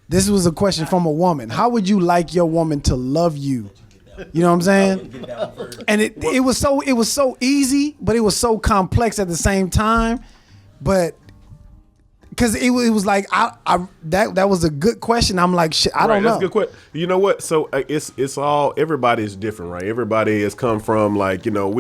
This was a question from a woman. How would you like your woman to love you? You know what I'm saying? And it was so easy, but it was so complex at the same time. But because it was like that was a good question. I'm like, shit, I don't know. That's a good question. You know what? So it's all, everybody is different, right? Everybody has come from, like, you know,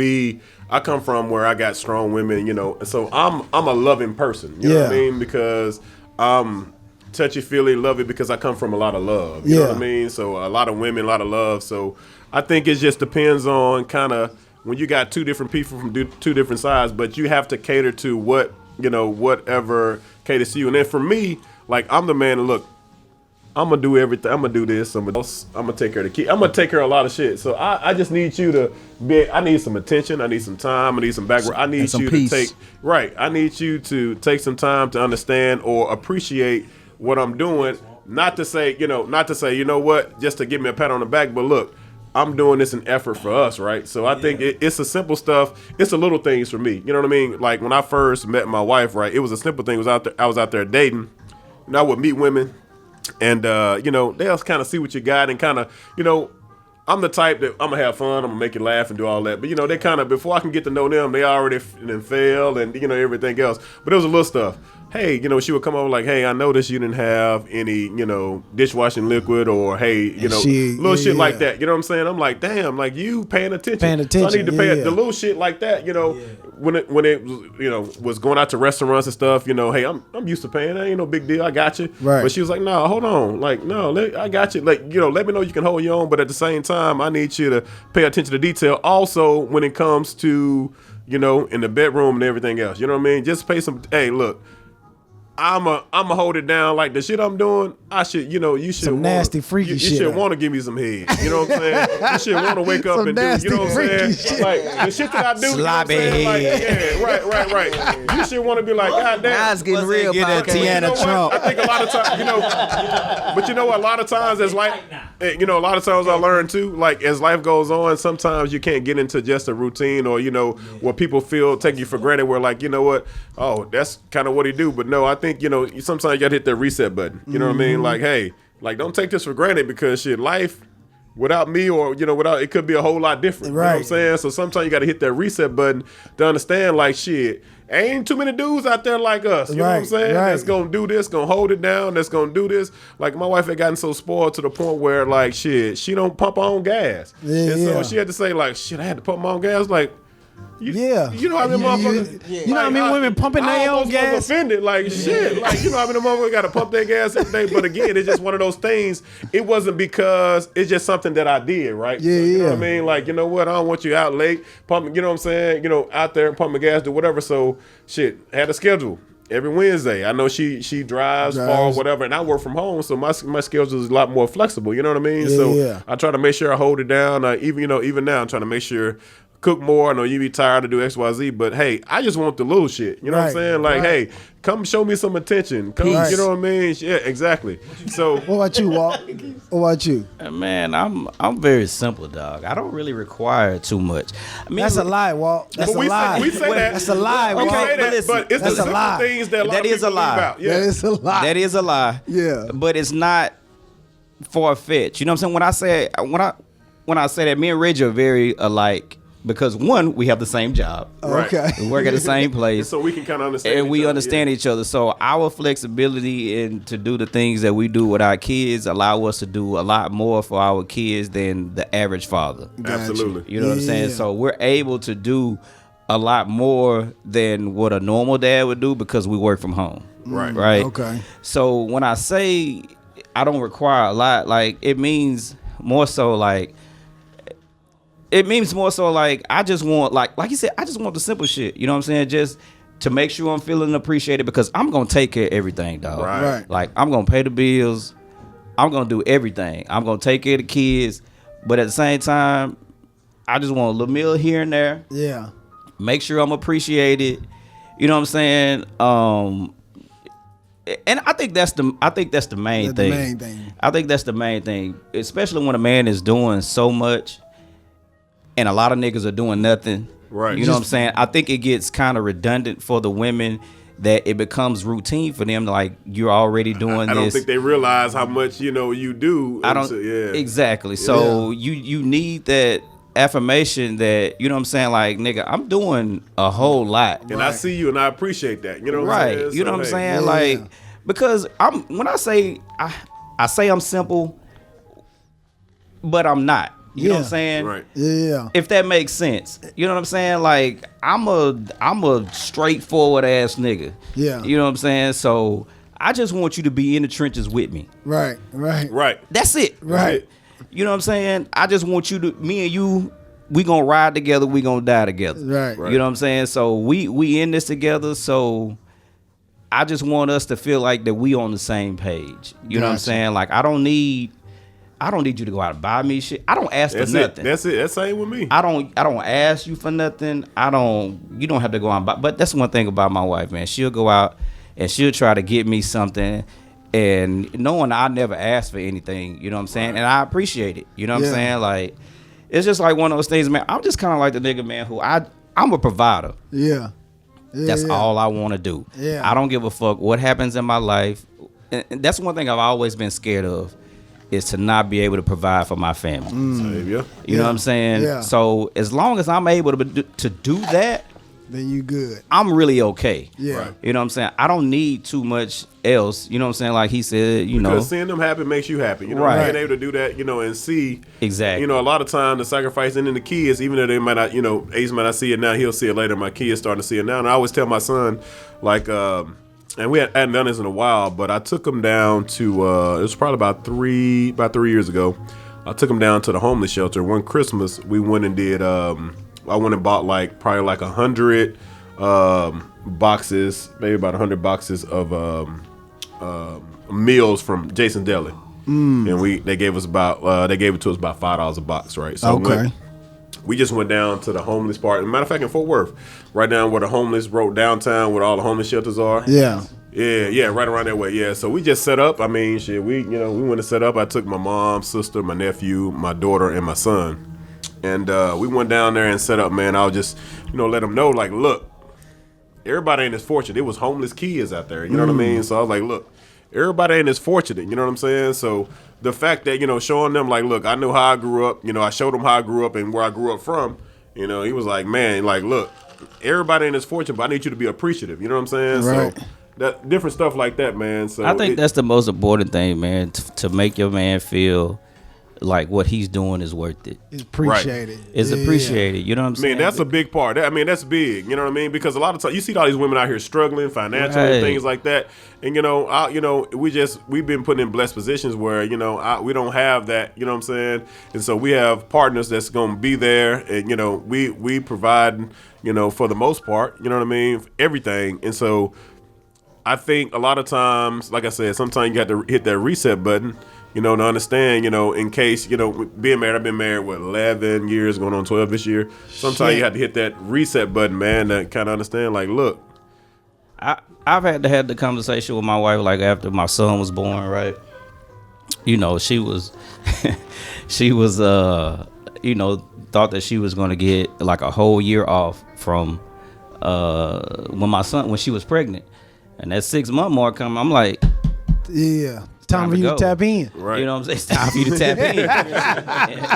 I come from where I got strong women, you know, so I'm a loving person. You know what I mean? Because I'm touchy-feely, love it because I come from a lot of love. You know what I mean? So a lot of women, a lot of love. So I think it just depends on kind of when you got two different people from two different sides, but you have to cater to what, you know, whatever caters to you. And then for me, like, I'm the man to look, I'm gonna do everything. I'm gonna do this. I'm gonna take care of the kid. I'm gonna take care of a lot of shit. So I just need you to I need some attention. I need some time. I need some background. I need you to take I need you to take some time to understand or appreciate what I'm doing. Not to say, you know what, just to give me a pat on the back, but look, I'm doing this in effort for us, right? So I think it's the simple stuff. It's the little things for me. You know what I mean? Like when I first met my wife, right? It was a simple thing. I was out there dating, and I would meet women, and you know, they'll kind of see what you got, and kind of, you know, I'm the type that I'm gonna have fun, I'm gonna make you laugh and do all that. But you know, they kind of, before I can get to know them, they already failed, and you know, everything else. But it was a little stuff. Hey, you know, she would come over like, hey, I noticed you didn't have any, you know, dishwashing liquid, or hey, you know, little shit like that. You know what I'm saying? I'm like, damn, like, you paying attention. So I need to pay the little shit like that. You know, when it you know, was going out to restaurants and stuff. You know, hey, I'm used to paying. That ain't no big deal. I got you. Right. But she was like, no, hold on. Like, no, I got you. Like, you know, let me know you can hold your own. But at the same time, I need you to pay attention to detail. Also, when it comes to, you know, in the bedroom and everything else. You know what I mean? Just pay some. Hey, look. I'ma hold it down. Like the shit I'm doing, I should, you know, you should some nasty freaky shit. You should want to give me some head. You know what I'm saying? You should want to wake up and do. You know what I'm saying? Shit. Like the shit that I do. Sloppy you know what I'm saying? head. Like, right. You should want to be like, God damn. Now it's getting real. Get that Tiana Trump. I think a lot of times, you know, but you know what? A lot of times as life, you know, a lot of times I learn too. Like as life goes on, sometimes you can't get into just a routine, or you know, what people take you for granted. Where like, you know what? Oh, that's kind of what he do. But no, I think, you know, sometimes you gotta hit that reset button. You know what I mean? Like, hey, like, don't take this for granted, because shit, life without me, or you know, without it, could be a whole lot different. Right. You know what I'm saying? So sometimes you gotta hit that reset button to understand, like, shit, ain't too many dudes out there like us. You know what I'm saying? That's gonna do this, gonna hold it down, that's gonna do this. Like, my wife had gotten so spoiled to the point where, like, shit, she don't pump her own gas. And so she had to say, like, shit, I had to pump my own gas. Like, you know how many motherfuckers? You know how many women pumping their own gas? Was offended, like shit. Like, you know how many motherfuckers got to pump their gas every day? But again, it's just one of those things. It wasn't because it's just something that I did, right? Yeah, so, you know what I mean? Like, you know what? I don't want you out late pumping. You know what I'm saying? You know, out there pumping gas, do whatever. So shit, had a schedule. Every Wednesday, I know she drives far or whatever, and I work from home, so my schedule is a lot more flexible. You know what I mean? I try to make sure I hold it down. Even now, I'm trying to make sure. Cook more. I know you be tired to do XYZ, but hey, I just want the little shit. You know what I'm saying? Like, hey, come show me some attention. Come, you know what I mean? Yeah, exactly. So, what about you, Walt? What about you? Man, I'm very simple, dog. I don't really require too much. I mean, that's a lie, Walt. That's a lie. We say that. That's a lie, Walt. But it's the simple things that a lot of people leave out. Yeah. That is a lie. That is a lie. Yeah. But it's not far-fetched. You know what I'm saying? When I say that, me and Reggie are very alike. Because one, we have the same job. Okay. We work at the same place. And so we can kind of understand and we understand each other. So our flexibility and to do the things that we do with our kids allow us to do a lot more for our kids than the average father. Absolutely. You know what I'm saying? So we're able to do a lot more than what a normal dad would do because we work from home. Right. Okay. So when I say I don't require a lot, like, it means more so like I just want, like you said, I just want the simple shit. You know what I'm saying? Just to make sure I'm feeling appreciated, because I'm going to take care of everything, dog. Right. Like, I'm going to pay the bills. I'm going to do everything. I'm going to take care of the kids. But at the same time, I just want a little meal here and there. Yeah. Make sure I'm appreciated. You know what I'm saying? And I think that's the main thing. I think that's the main thing, especially when a man is doing so much. And a lot of niggas are doing nothing. Right. You know what I'm saying? I think it gets kind of redundant for the women that it becomes routine for them. Like, you're already doing this. I don't think they realize how much you do. I don't exactly. So you need that affirmation that, you know what I'm saying, like, nigga, I'm doing a whole lot. And I see you and I appreciate that. You know what I'm saying? You know what I'm saying? Like, because when I say I say I'm simple, but I'm not. You know what I'm saying? Right. Yeah. If that makes sense. You know what I'm saying? Like, I'm a straightforward ass nigga. Yeah. You know what I'm saying? So I just want you to be in the trenches with me. Right. That's it. Right. You know what I'm saying? I just want you to, me and you, we gonna ride together, we gonna die together. Right. You know what I'm saying? So we in this together, so I just want us to feel like that we on the same page. You know what I'm saying? Like, I don't need you to go out and buy me shit. I don't ask for nothing. That's it. That's same with me. I don't ask you for nothing. You don't have to go out and buy. But that's one thing about my wife, man. She'll go out and she'll try to get me something, and knowing I never asked for anything, you know what I'm saying? And I appreciate it. You know what I'm saying? Like, it's just like one of those things, man. I'm just kind of like the nigga, man, who I'm a provider. Yeah. That's all I want to do. Yeah. I don't give a fuck what happens in my life. And that's one thing I've always been scared of, is to not be able to provide for my family. You know what I'm saying? Yeah. So as long as I'm able to do that, then you good. I'm really okay. Yeah. Right. You know what I'm saying? I don't need too much else. You know what I'm saying? Like he said, because seeing them happy makes you happy. You know, being able to do that, and see. Exactly. A lot of time the sacrifice and then the kids, even though they might not, Ace might not see it now, he'll see it later. My kids starting to see it now. And I always tell my son, like, and we hadn't done this in a while, but I took him down to, it was probably about 3 years ago. I took him down to the homeless shelter. One Christmas, we went and did, I went and bought probably 100 boxes, maybe about 100 boxes of meals from Jason Deli. And they gave it to us about $5 a box, right? So we just went down to the homeless part. Matter of fact, in Fort Worth, right down where the homeless broke downtown, where all the homeless shelters are. Yeah. Yeah, right around that way. Yeah, so we just set up. I mean, shit, we went to set up. I took my mom, sister, my nephew, my daughter, and my son. And we went down there and set up, man. I'll just, let them know, like, look, everybody ain't as fortunate. It was homeless kids out there, you know what I mean? So I was like, look, everybody ain't as fortunate, you know what I'm saying? So the fact that, showing them, like, look, I know how I grew up, I showed them how I grew up and where I grew up from, he was like, man, like, look, everybody ain't as fortunate, but I need you to be appreciative, you know what I'm saying? Right. So that different stuff like that, man. So I think that's the most important thing, man, to make your man feel like what he's doing is worth it. It's appreciated. Right. It's appreciated. You know what I'm saying? I mean, that's a big part. That's big. You know what I mean? Because a lot of times you see all these women out here struggling financially and things like that. And we've been put in blessed positions where we don't have that. You know what I'm saying? And so we have partners that's going to be there, and we provide for the most part. You know what I mean? Everything. And so I think a lot of times, like I said, sometimes you have to hit that reset button. To understand, in case, being married, I've been married, 11 years, going on 12 this year. Sometimes you have to hit that reset button, man, to kind of understand, like, look. I've had to have the conversation with my wife, like, after my son was born, right? She was, thought that she was going to get, like, a whole year off from when she was pregnant. And that 6-month mark come, I'm like. Yeah. Time for you to tap in. Right. You know what I'm saying? It's time for you to tap in.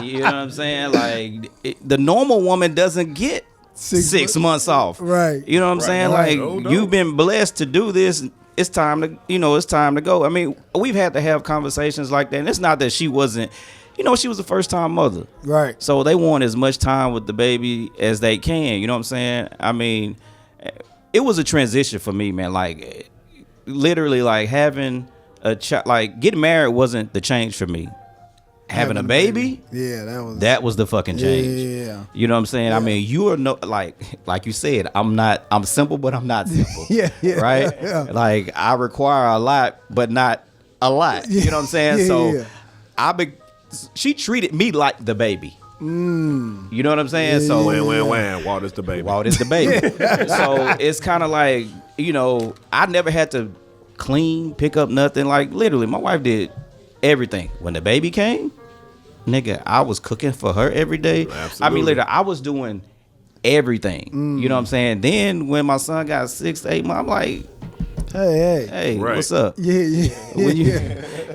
You know what I'm saying? Like, the normal woman doesn't get 6 months off. Right. You know what I'm saying? Right. Like, you've been blessed to do this. It's time to go. I mean, we've had to have conversations like that. And it's not that she wasn't, she was a first time mother. Right. So they want as much time with the baby as they can. You know what I'm saying? I mean, it was a transition for me, man. Like, literally, like, having a child, like, getting married wasn't the change for me. Having a baby, yeah, that was the fucking change. Yeah, you know what I'm saying? Yeah. I mean, you are like you said, I'm simple, but I'm not simple. yeah, right. Yeah. Like, I require a lot, but not a lot. You know what I'm saying? She treated me like the baby. You know what I'm saying? Yeah, so Walt is the baby. Walt is the baby. So it's kind of like, I never had to clean, pick up nothing. Like, literally, my wife did everything. When the baby came, nigga, I was cooking for her every day. Absolutely. I mean, literally, I was doing everything. You know what I'm saying? Then when my son got 6 to 8 months, I'm like, Hey, Right. what's up? Yeah. When you,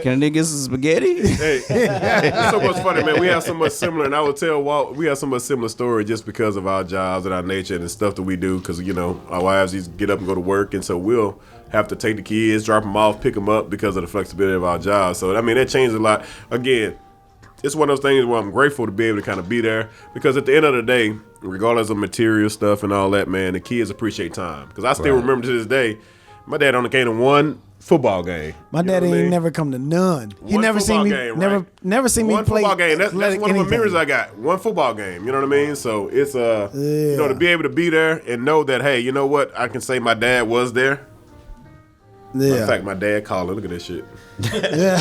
can a nigga get some spaghetti? Hey, it's so much funny, man. We have so much similar, and I would tell Walt we have so much similar story just because of our jobs and our nature and the stuff that we do. Because our wives these get up and go to work, and so we'll have to take the kids, drop them off, pick them up because of the flexibility of our jobs. So that changed a lot. Again, it's one of those things where I'm grateful to be able to kind of be there because at the end of the day, regardless of material stuff and all that, man, the kids appreciate time. Because I still remember to this day, my dad only came to one football game. My daddy ain't never come to none. He One never seen me. football game, Never seen me one play. football game. That's one of the anything. memories I got. One football game. You know what I mean? So it's to be able to be there and know that, hey, you know what? I can say my dad was there. Yeah. In fact, my dad calling. Look at this shit. Yeah.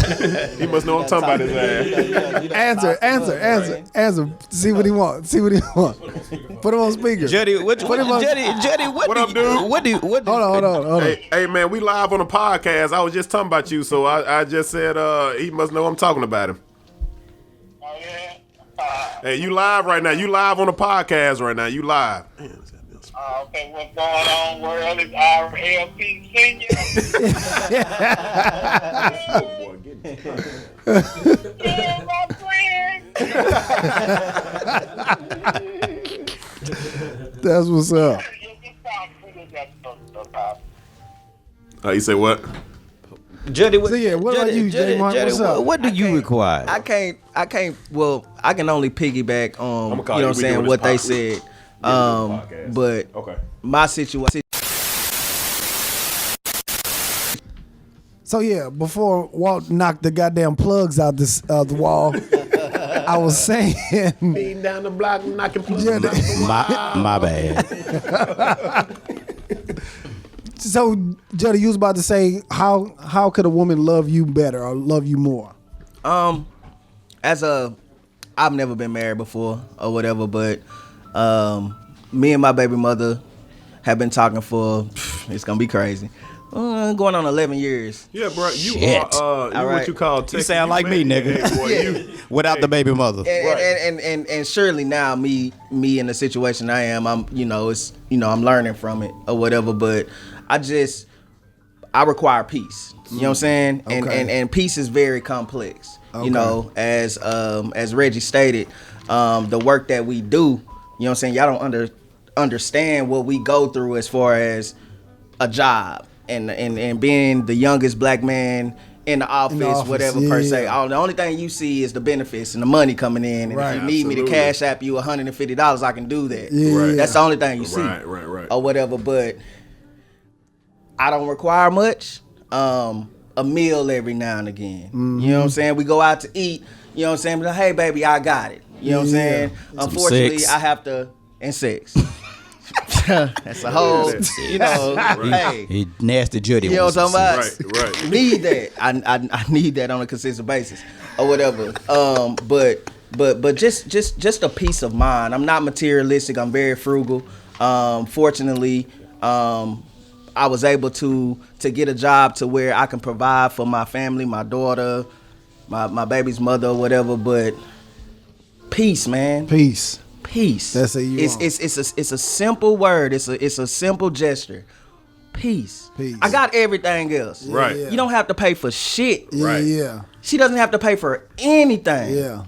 He must know I'm talking about his ass. Answer. See what he wants. Put him on speaker. Juddy, what up, dude? What Hold on. Hey, man, we live on a podcast. I was just talking about you, so I just said he must know I'm talking about him. Oh, yeah? Hey, you live right now. You live on a podcast right now. You live. Okay, what's going on, world? It's our LP Senior. Yeah, my friend. That's what's up. You say what? Juddy, So, yeah, what about you, J. Mark? What's up? What do you require? I can't. Well, I can only piggyback on I'ma call you know you. what I'm We saying doing what they this said. podcast. But Okay. my situation. So yeah, before Walt knocked the goddamn plugs out the wall, I was saying, Beating down the block, knocking plugs Yeah, out the My bad. so Juddy, you was about to say how could a woman love you better or love you more? I've never been married before or whatever, but me and my baby mother have been talking for it's gonna be crazy. Going on 11 years. Yeah, bro. You Shit. are All what right. you call You sound like me, nigga. Hey, boy, you, Without the baby mother. And surely now me in the situation I am, I'm I'm learning from it or whatever, but I require peace. You know what I'm saying? Okay. And peace is very complex. Okay. You know, as Reggie stated, the work that we do, you know what I'm saying, y'all don't understand what we go through as far as a job and being the youngest black man in the office, whatever per se. yeah. The only thing you see is the benefits and the money coming in. And Right. if you need me to Absolutely. cash app you $150, I can do that. Yeah. Right. That's the only thing you see. Right. Or whatever. But I don't require much. A meal every now and again. Mm-hmm. You know what I'm saying? We go out to eat. You know what I'm saying? But hey, baby, I got it. You know what I'm Yeah. saying? Unfortunately, sex. I have to and sex. That's a whole, you know. Hey, He nasty Juddy. you know what I'm talking about? Right. Need that. I need that on a consistent basis or whatever. But just a peace of mind. I'm not materialistic. I'm very frugal. Fortunately, I was able to get a job to where I can provide for my family, my daughter, my baby's mother, or whatever. But peace, man. Peace. Peace. That's a you want. It's a simple word. It's a simple gesture. Peace. Peace. I got everything else. Right. Yeah. You don't have to pay for shit. Yeah, Right. yeah. She doesn't have to pay for anything. Yeah.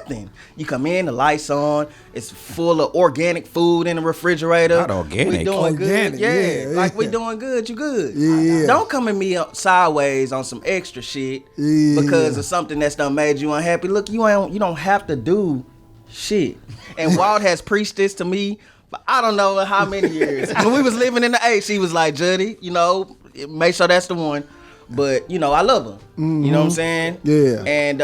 Nothing. You come in, the lights on. It's full of organic food in the refrigerator. Not organic. We doing Organic, good. Yeah. yeah, Like we yeah. doing good. You good. Yeah. Don't come at me sideways on some extra shit Yeah. because of something that's done made you unhappy. Look, you don't have to do shit. And Walt has preached this to me for I don't know how many years. When we was living in the H, he was like, Juddy, make sure that's the one. But, I love her. You know what I'm saying? Yeah. And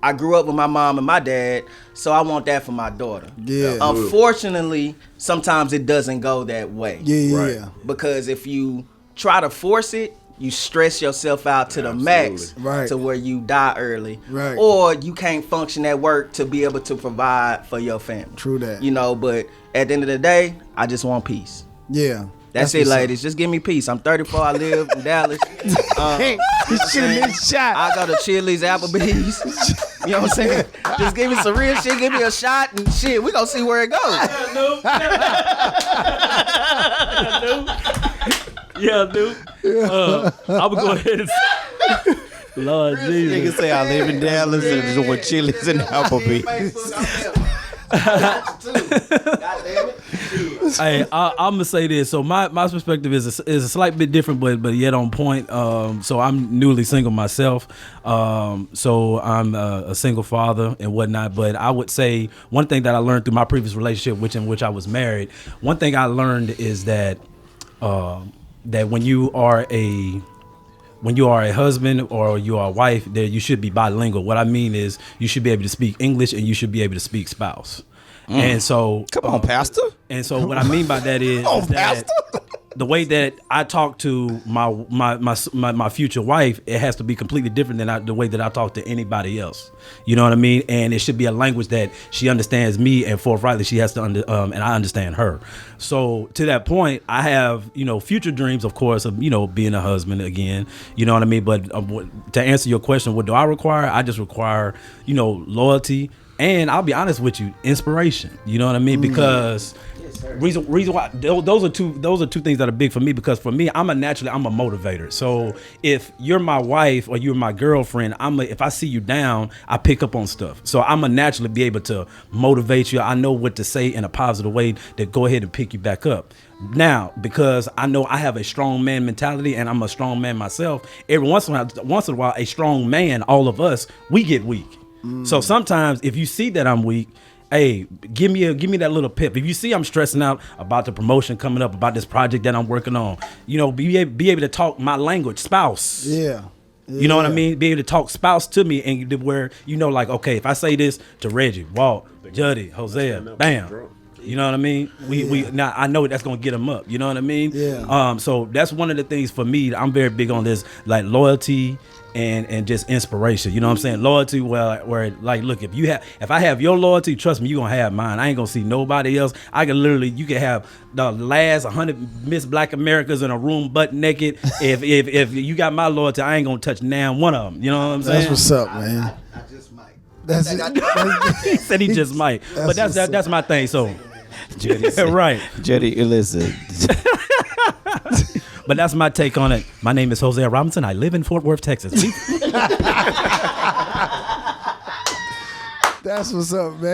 I grew up with my mom and my dad, so I want that for my daughter. Yeah. Unfortunately, sometimes it doesn't go that way. Yeah, Right. yeah. Because if you try to force it, you stress yourself out to the max Right. to where you die early. Right. Or you can't function at work to be able to provide for your family. True that. But at the end of the day, I just want peace. Yeah. That's it, what's up. ladies. Just give me peace. I'm 34. I live in Dallas. Hey, he should have been shot. I go to Chili's, Applebee's. You know what I'm saying? Just give me some real shit. Give me a shot and shit. We gonna see where it goes. Yeah, dude. I would go ahead and Lord Jesus. Niggas say I live in Dallas and doing Chili's and Applebee's. Hey, I'm gonna say this. So my perspective is a slight bit different, but yet on point. So I'm newly single myself. So I'm a single father and whatnot. But I would say one thing that I learned through my previous relationship, in which I was married, one thing I learned is that that when you are a husband or you are a wife, that you should be bilingual. What I mean is you should be able to speak English and you should be able to speak spouse. And so, Come on, Pastor. And so, what I mean by that is that the way that I talk to my future wife, it has to be completely different than the way that I talk to anybody else. You know what I mean? And it should be a language that she understands me, and forthrightly she has to and I understand her. So to that point, I have future dreams, of course, of being a husband again. You know what I mean? But to answer your question, what do I require? I just require loyalty. And I'll be honest with you, inspiration. You know what I mean? Because reason why those are two things that are big for me. Because for me, I'm a motivator. So if you're my wife or you're my girlfriend, if I see you down, I pick up on stuff. So I'm a naturally be able to motivate you. I know what to say in a positive way to go ahead and pick you back up. Now, because I know I have a strong man mentality and I'm a strong man myself, every once in a while, a strong man, all of us, we get weak. So sometimes if you see that I'm weak, hey, give me that little pip. If you see I'm stressing out about the promotion coming up, about this project that I'm working on, be able to talk my language, spouse. Yeah. You know what I mean? Be able to talk spouse to me, and where like, okay, if I say this to Reggie, Walt, Juddy, Hosea, bam. You know what I mean? We now I know that's gonna get them up. You know what I mean? Yeah. So that's one of the things for me. I'm very big on this, like loyalty and just inspiration. You know what I'm saying? Loyalty, where like, look, if I have your loyalty, trust me, you gonna have mine. I ain't gonna see nobody else. You can have the last 100 Miss Black Americas in a room butt naked. if you got my loyalty, I ain't gonna touch now one of them. You know what I'm saying? That's what's up, man. I just might. He said he just might, but that's my thing. So, Jetty said, right, Jetty, listen. But that's my take on it. My name is Hosea Robinson. I live in Fort Worth, Texas. That's what's up, man.